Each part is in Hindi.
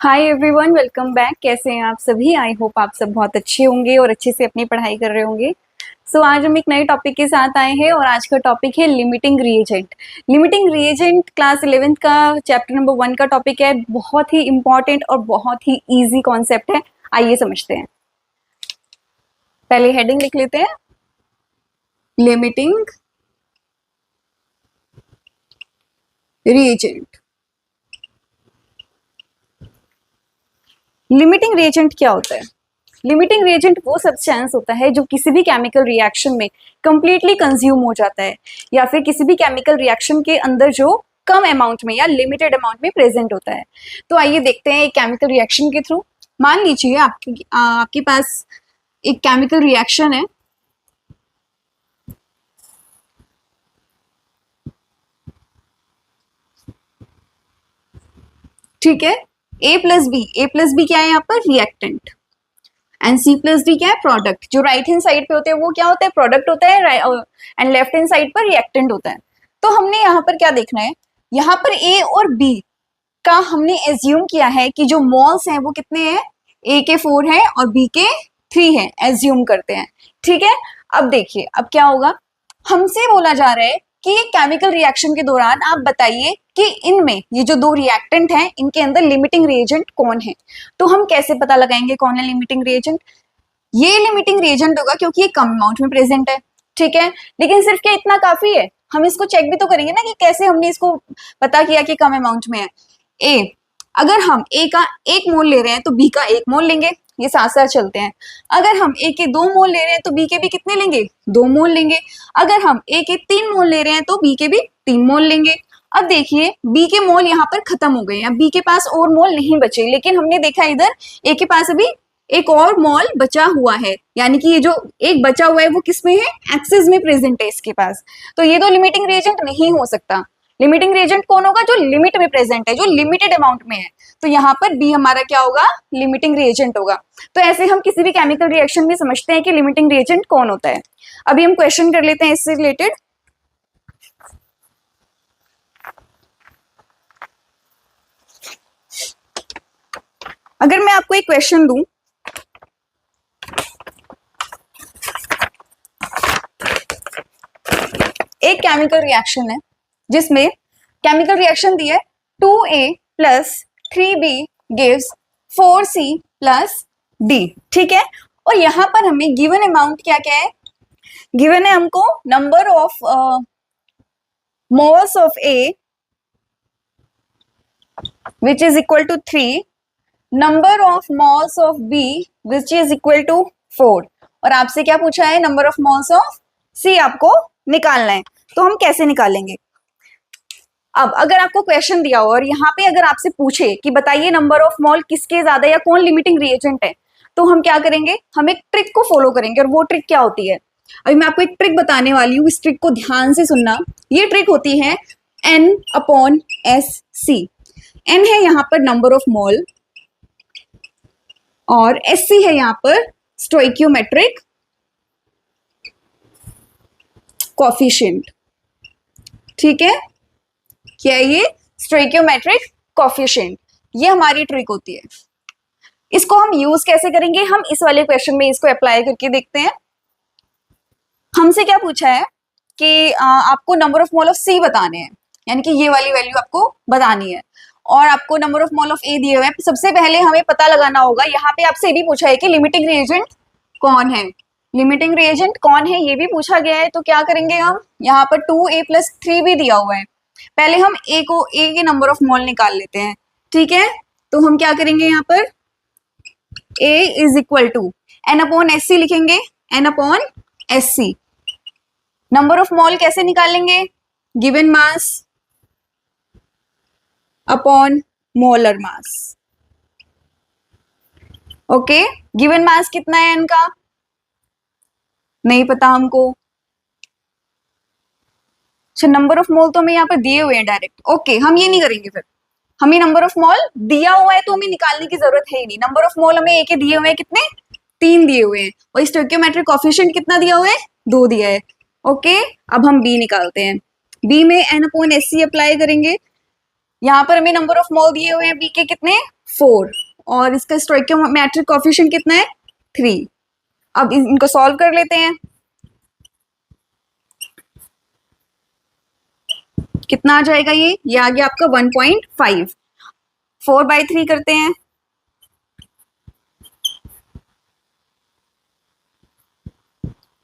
Hi everyone, welcome back. कैसे हैं आप सभी? आई होप आप सब बहुत अच्छे होंगे और अच्छे से अपनी पढ़ाई कर रहे होंगे। आज हम एक नए टॉपिक के साथ आए हैं और आज का टॉपिक है limiting reagent. Limiting reagent class 11th का चैप्टर नंबर 1 का टॉपिक है। बहुत ही इंपॉर्टेंट और बहुत ही इजी कॉन्सेप्ट है। आइए समझते हैं। पहले हेडिंग लिख लेते हैं, लिमिटिंग रिएजेंट। लिमिटिंग रिएजेंट क्या होता है? लिमिटिंग रिएजेंट वो सब्सटेंस होता है जो किसी भी केमिकल रिएक्शन में कंप्लीटली कंज्यूम हो जाता है या फिर किसी भी केमिकल रिएक्शन के अंदर जो कम अमाउंट में या लिमिटेड अमाउंट में प्रेजेंट होता है। तो आइए देखते हैं एक केमिकल रिएक्शन के थ्रू। मान लीजिए आपके पास एक केमिकल रिएक्शन है। ठीक है, ए प्लस बी क्या है यहाँ पर? Reactant. And C plus D क्या है? प्रोडक्ट। जो राइट हैंड साइड पे होते हैं वो क्या होता है? प्रोडक्ट होता है, एंड लेफ्ट हैंड साइड पर रिएक्टेंट होता है। तो हमने यहाँ पर क्या देखना है? यहाँ पर ए और बी का हमने एज्यूम किया है कि जो मोल्स हैं वो कितने हैं? ए के 4 है और बी के 3 है, एज्यूम करते हैं। ठीक है, अब देखिए अब क्या होगा। हमसे बोला जा रहा है कि ये केमिकल रिएक्शन के दौरान आप बताइए कि इनमें ये जो दो रिएक्टेंट हैं इनके अंदर लिमिटिंग रिएजेंट कौन है। तो हम कैसे पता लगाएंगे कौन है लिमिटिंग रिएजेंट? ये लिमिटिंग रिएजेंट होगा क्योंकि ये कम अमाउंट में प्रेजेंट है। ठीक है, लेकिन सिर्फ क्या इतना काफी है? हम इसको चेक भी तो करेंगे ना कि कैसे हमने इसको पता किया कि कम अमाउंट में है। ए, अगर हम ए का 1 मोल ले रहे हैं तो बी का 1 मोल लेंगे, ये साथ साथ चलते हैं। अगर हम ए के 2 मोल ले रहे हैं तो बी के भी कितने लेंगे? 2 मोल लेंगे। अगर हम ए के 3 मोल ले रहे हैं तो बी के भी 3 मोल लेंगे। अब देखिए बी के मोल यहाँ पर खत्म हो गए हैं, बी के पास और मोल नहीं बचे, लेकिन हमने देखा इधर ए के पास अभी एक और मोल बचा हुआ है, यानी कि ये जो एक बचा हुआ है वो किसमें है? एक्सिस में प्रेजेंट है इसके पास। तो ये तो लिमिटिंग रिएजेंट नहीं हो सकता। लिमिटिंग रिएजेंट कौन होगा? जो लिमिट में प्रेजेंट है, जो लिमिटेड अमाउंट में है। तो यहाँ पर बी हमारा क्या होगा? लिमिटिंग रिएजेंट होगा। तो ऐसे हम किसी भी केमिकल रिएक्शन में समझते हैं कि लिमिटिंग रिएजेंट कौन होता है। अभी हम क्वेश्चन कर लेते हैं इससे रिलेटेड। अगर मैं आपको एक क्वेश्चन दूं, एक केमिकल रिएक्शन है जिसमें केमिकल रिएक्शन दिया है 2A plus 3B gives 4C plus D। ठीक है, और यहाँ पर हमें गिवन अमाउंट क्या क्या है? गिवन है हमको number of moles of A which is equal to 3, number of moles of B which is equal to 4, और आपसे क्या पूछा है? Number of moles of C आपको निकालना है। तो हम कैसे निकालेंगे? अब अगर आपको क्वेश्चन दिया हो और यहाँ पे अगर आपसे पूछे कि बताइए नंबर ऑफ मोल किसके ज्यादा या कौन लिमिटिंग रिएजेंट है, तो हम क्या करेंगे? हम एक ट्रिक को फॉलो करेंगे, और वो ट्रिक क्या होती है? अभी मैं आपको एक ट्रिक बताने वाली हूँ, इस ट्रिक को ध्यान से सुनना। ये ट्रिक होती है N/SC। N है यहाँ पर नंबर ऑफ मोल और SC है यहाँ पर स्टोइकियोमेट्रिक कोफिशिएंट। ठीक है, क्या है ये? Stoichiometric coefficient. ये हमारी ट्रिक होती है। इसको हम यूज कैसे करेंगे? हम इस वाले क्वेश्चन में इसको अप्लाई करके देखते हैं। हमसे क्या पूछा है कि आपको नंबर ऑफ मोल ऑफ सी बताने हैं, यानी कि ये वाली वैल्यू आपको बतानी है, और आपको नंबर ऑफ मोल ऑफ ए दिए हुए हैं। सबसे पहले हमें पता लगाना होगा, यहाँ पे आपसे ये भी पूछा है कि लिमिटिंग रिएजेंट कौन है। लिमिटिंग रिएजेंट कौन है ये भी पूछा गया है। तो क्या करेंगे हम? यहाँ पर 2A प्लस 3B दिया हुआ है, पहले हम ए के नंबर ऑफ मोल निकाल लेते हैं। ठीक है, तो हम क्या करेंगे? यहाँ पर A is equal to N/SC लिखेंगे, N/SC। नंबर ऑफ मोल कैसे निकालेंगे? गिवन मास अपॉन मोलर मास। ओके, गिवन मास कितना है इनका? नहीं पता हमको। अच्छा, नंबर ऑफ मोल तो हमें यहाँ पर दिए हुए हैं डायरेक्ट। ओके, हम ये नहीं करेंगे फिर। हमें नंबर ऑफ मोल दिया हुआ है तो हमें निकालने की जरूरत है ही नहीं। नंबर ऑफ मोल हमें एक दिए हुए हैं, कितने? 3 दिए हुए हैं, और स्टोइकियोमेट्रिक कोफिशिएंट कितना दिया हुआ है? 2 दिया है। ओके, अब हम बी निकालते हैं। बी में N/SC अप्लाई करेंगे, यहाँ पर हमें नंबर ऑफ मोल दिए हुए हैं बी के कितने 4 और इसका स्टोइकियोमेट्रिक कोएफिशिएंट कितना है 3। अब इनको सॉल्व कर लेते हैं। कितना आ जाएगा ये आ गया आपका 1.5। 4/3 करते हैं।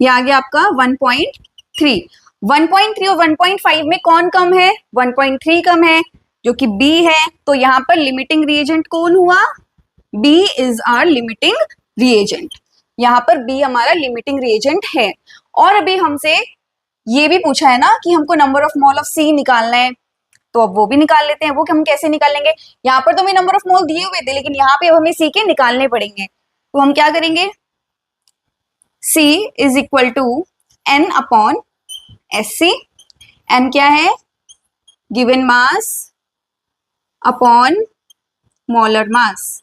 ये आ गया आपका 1.3। 1.3 और 1.5 में कौन कम है 1.3 कम है जो कि B है। तो यहाँ पर लिमिटिंग रिएजेंट कौन हुआ B is our limiting reagent. यहाँ पर B हमारा लिमिटिंग रिएजेंट है। और अभी हमसे ये भी पूछा है ना कि हमको number of mole of C निकालना है, तो अब वो भी निकाल लेते हैं। वो हम कैसे निकालेंगे, यहाँ पर तो हमें नंबर ऑफ मोल दिए हुए थे लेकिन यहाँ पे अब हमें C के निकालने पड़ेंगे। तो हम क्या करेंगे C is equal to N upon SC। N क्या है given mass upon molar mass.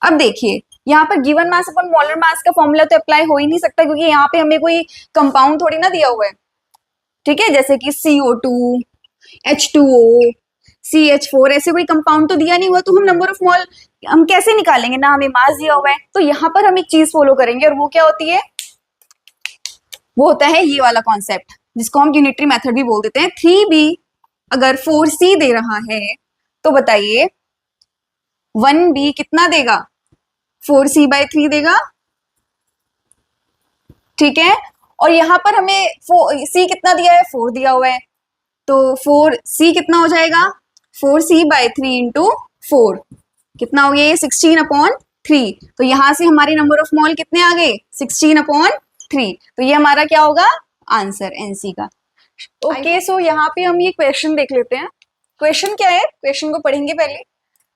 अब देखिए यहाँ पर given mass upon molar mass का फॉर्मूला तो अप्लाई हो ही नहीं सकता क्योंकि यहाँ पे हमें कोई कंपाउंड थोड़ी ना दिया हुआ है, ठीक है, जैसे कि CO2, H2O, CH4 ऐसे कोई कंपाउंड तो दिया नहीं हुआ। तो हम नंबर ऑफ मोल हम कैसे निकालेंगे ना हमें मास दिया हुआ है। तो यहाँ पर हम एक चीज फॉलो करेंगे और वो क्या होती है, वो होता है ये वाला कॉन्सेप्ट जिसको हम यूनिटरी मेथड भी बोल देते हैं। 3B अगर 4C दे रहा है तो बताइए 1B कितना देगा 4C/3 देगा, ठीक है। और यहाँ पर हमें C कितना दिया है 4 दिया हुआ है, तो 4C कितना हो जाएगा 4C/3 इंटू 4 कितना हो गया ये 16/3। तो यहाँ से हमारे नंबर ऑफ मोल कितने आ गए 16/3। तो ये हमारा क्या होगा आंसर NC का। ओके सो यहाँ पे हम ये क्वेश्चन देख लेते हैं। क्वेश्चन क्या है, क्वेश्चन को पढ़ेंगे पहले।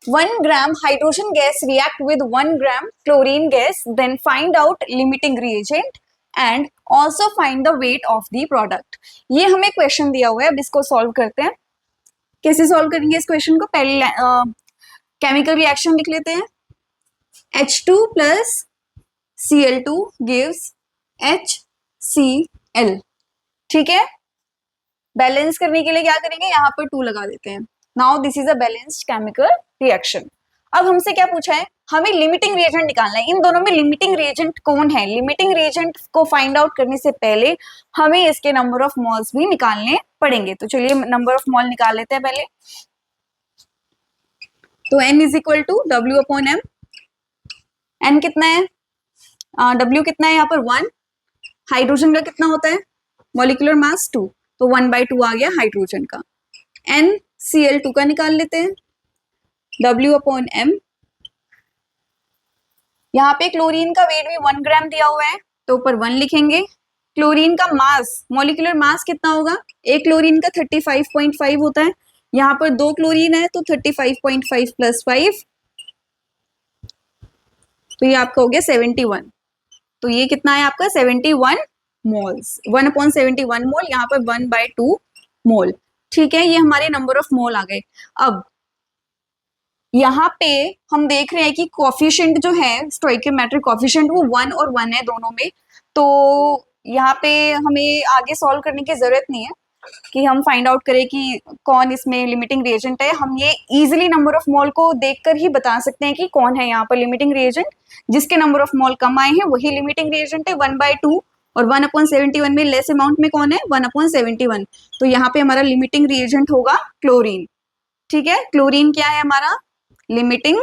1 gram hydrogen gas react with 1 gram chlorine gas, then find out limiting reagent and also find the weight of the product। ये हमें क्वेश्चन दिया हुआ है, अब इसको सॉल्व करते हैं। कैसे सॉल्व करेंगे इस क्वेश्चन को, पहले केमिकल रिएक्शन लिख लेते हैं। H2 plus Cl2 gives HCl, ठीक है। बैलेंस करने के लिए क्या करेंगे यहाँ पर 2 लगा देते हैं। Now this is a balanced chemical reaction. अब हमसे क्या पूछा है, हमें लिमिटिंग रिएजेंट निकालना है। इन दोनों में लिमिटिंग रिएजेंट कौन है, लिमिटिंग रिएजेंट को फाइंड आउट करने से पहले हमें इसके नंबर ऑफ मोल्स भी निकालने पड़ेंगे। तो चलिए नंबर ऑफ मोल निकाल लेते हैं पहले। तो N is equal to W/M। N कितना है W कितना है यहाँ पर 1। हाइड्रोजन का कितना होता है मॉलिक्यूलर मास 2, तो 1/2 आ गया हाइड्रोजन का। NCl2 का निकाल लेते हैं W/M। यहाँ पे क्लोरीन का वेट भी 1 ग्राम दिया हुआ है तो ऊपर 1 लिखेंगे। क्लोरीन का मास मॉलिक्यूलर मास कितना होगा, एक क्लोरीन का 35.5 होता है, यहाँ पर 2 क्लोरीन है तो 35.5 + 5 तो ये आपका हो गया 71। तो ये कितना है आपका 71 मोल्स, 1/71 मोल, यहाँ पर 1/2 मोल, ठीक है। ये हमारे नंबर ऑफ मोल आ गए। अब यहाँ पे हम देख रहे हैं कि कोफिशिएंट जो है स्टोइकियोमेट्रिक कोफिशिएंट वो 1 और 1 है दोनों में। तो यहाँ पे हमें आगे सॉल्व करने की जरूरत नहीं है कि हम फाइंड आउट करें कि कौन इसमें लिमिटिंग रिएजेंट है। हम ये इजीली नंबर ऑफ मोल को देखकर ही बता सकते हैं कि कौन है यहाँ पर लिमिटिंग रिएजेंट। जिसके नंबर ऑफ मोल कम आए हैं वही लिमिटिंग रिएजेंट है 1/2, और 1/71 में लेस अमाउंट में कौन है 1/71। तो यहाँ पे हमारा लिमिटिंग रिएजेंट होगा क्लोरीन, ठीक है। क्लोरीन क्या है हमारा लिमिटिंग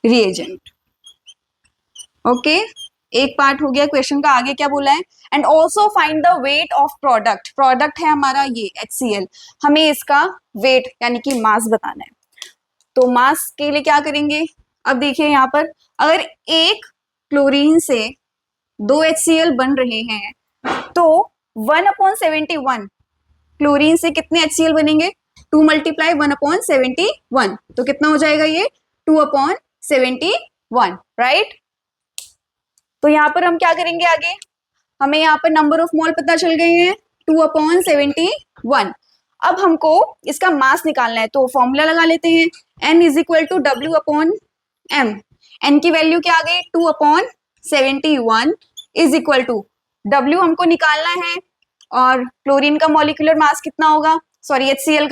रिएजेंट। ओके, एक पार्ट हो गया क्वेश्चन का। आगे क्या बोला है, and also find the weight of product. Product है हमारा ये HCl, हमें इसका वेट यानी कि मास बताना है। तो मास के लिए क्या करेंगे, अब देखिए यहाँ पर अगर एक क्लोरीन से 2 HCl बन रहे हैं तो 1/71 क्लोरीन से कितने HCl बनेंगे, 2 × 1/71 तो कितना हो जाएगा ये 2/71, राइट। तो यहाँ पर हम क्या करेंगे आगे, हमें यहाँ पर नंबर ऑफ मोल पता चल गए हैं 2/71। अब हमको इसका मास निकालना है तो फॉर्मूला लगा लेते हैं। N is equal to W/M। N की वैल्यू क्या आ गई 2/71 इज इक्वल टू W हमको निकालना है और क्लोरीन का मॉलिक्यूलर मास कितना होगा, सॉरी HCl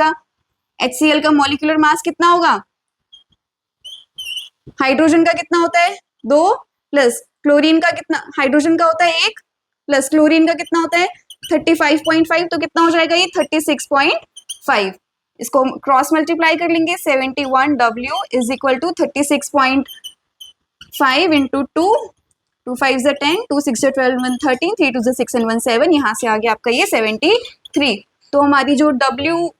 का मॉलिक्यूलर मास कितना होगा, हाइड्रोजन का कितना होता है 2 प्लस क्लोरीन का कितना, हाइड्रोजन का होता है 1 प्लस क्लोरीन का कितना होता है 35.5, तो कितना हो जाएगा ये 36.5। इसको क्रॉस मल्टीप्लाई कर लेंगे, 71W is equal to 36.5 into 2, 2 5 10, 2 6 12 1 13, 3 2 6 and 1 7, यहाँ से आगे आपका ये 73। तो हमारी जो W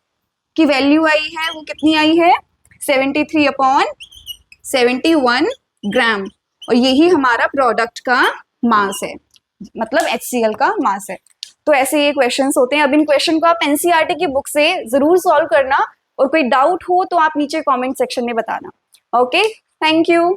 की वैल्यू आई है वो कितनी आई है 73/71 ग्राम, और यही हमारा प्रोडक्ट का मास है, मतलब HCl का मास है। तो ऐसे ये क्वेश्चंस होते हैं। अब इन क्वेश्चन को आप NCERT की बुक से जरूर सॉल्व करना, और कोई डाउट हो तो आप नीचे कमेंट सेक्शन में बताना। Okay, thank you.